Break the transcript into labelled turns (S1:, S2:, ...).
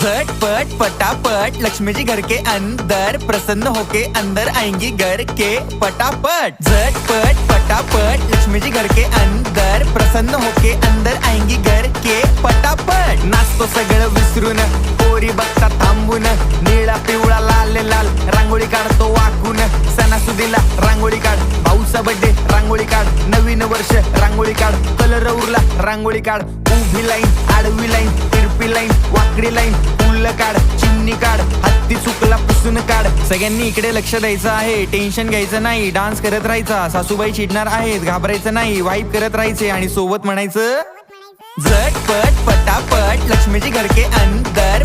S1: झटपट पटापट लक्ष्मी जी घर के अंदर प्रसन्न होके अंदर आएंगी घर के पटापट। झटपट पटापट लक्ष्मी जी घर के अंदर प्रसन्न होके अंदर आएंगी घर के पटापट। नाचतो सगळं विसरून पोरी बघता थांबून, निळा पिवळा लाल लाल रांगोळी काढतो वाकून। सणासुदीला रांगोळी काढ, भाऊचा बर्थडे रांगोळी काढ, नवीन वर्ष रांगोळी काढ, कलर उरला रांगोळी काढ। उभी लाईन, आडवी लाईन, तिरपी लाईन, वाकडी लाईन, फुल काढ, चिमणी काढ, हत्ती चुकला पुसून काढ। सगळ्यांनी इकडे लक्ष द्यायचं आहे, टेन्शन घ्यायचं नाही, डान्स करत राहायचा। सासूबाई चिडणार आहेत, घाबरायचं नाही, वाईब करत राहायचे आणि सोबत म्हणायचं झटपट पटापट लक्ष्मी जी घर के अंदर